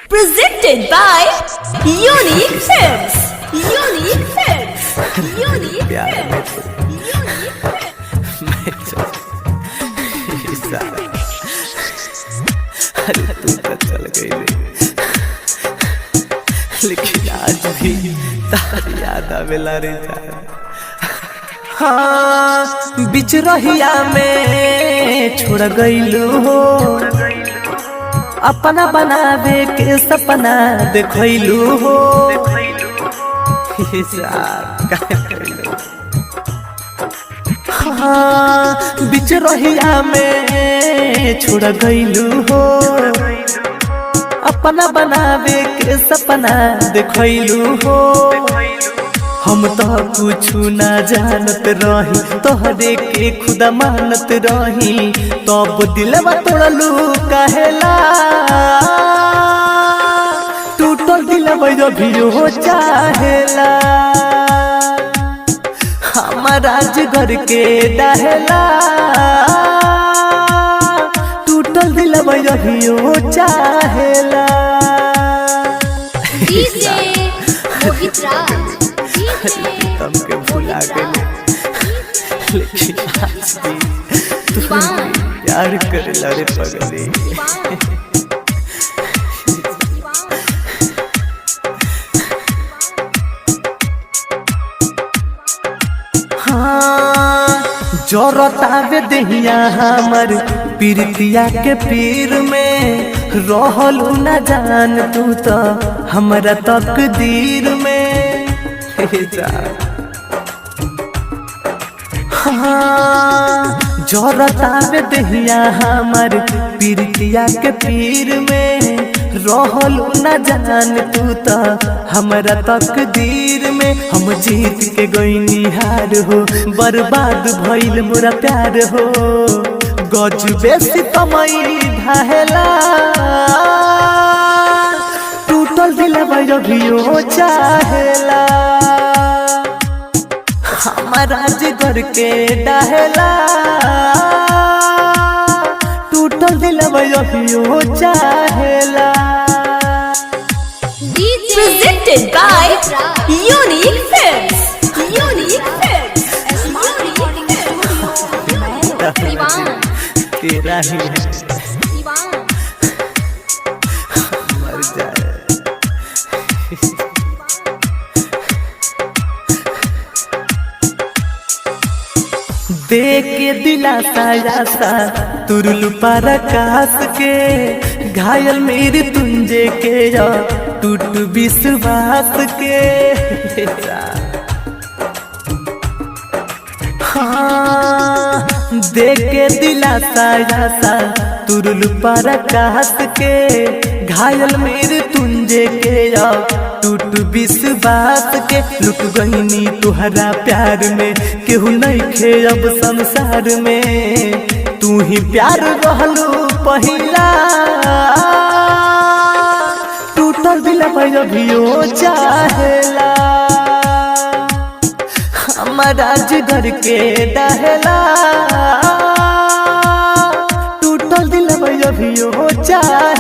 Presented by Unique Films. Unique Films. Unique Films. अरे तू तो चल गई रे, लेकिन आज भी तारी याद आवेला रे जान। हाँ बिच रहिया में छोड़ गईलू हो, अपना बनावे के सपना देखलू हो। हाँ बिच रहिया में छोड़ गईलू हो, अपना बनावे के सपना देखलू हो। हम तो कुछ ना जानत रही, तोहरे के खुदा मानत रही, तब दिलवा तोड़लू कहेला। टूटल दिलवा भी हो चाहेला, हमारा घर के डहेला। टूटल दिलवा भी हो चाहेला। तुमके भुला गए, लेकिन आज भी तू प्यार करेला रे पगली। हाँ जोरतावे देहिया हमर पीरतिया के पीर में, रहलू न जान तू तो हमरा तकदीर में। हाँ जोरतावे देहिया हमर पीरतिया के पीर में, रहलू न जान तू तो हमरा तकदीर में। हम जीत के गईनी हार हो, बर्बाद भइल मोरा प्यार हो। गजबे सितमई ढाहेला, टूटल दिलवा भी हो चाहेला, हमारा जिगर के डहेला। टूटल दिलवा भी हो चाहेला। Presented by Unique Films. Unique Films. तेरा ही मर जाए। देख के दिलासा आसा तुरलू पर आकाश के, घायल मेरी तुंजे के टूट विश्वास के। हाँ देख के दिलासा आसा तुरलू पर आकाश के, घायल मेरे तुंजे के टूट विश्वास के। लुट गईनी तुहरा प्यार में, केहू नहीं खे अब संसार में। तू ही प्यार रहलू पहिला, टूटल दिलवा भी हो चाहेला, हमारा जिगर के डहेला। टूटल दिलवा भी हो चाहेला।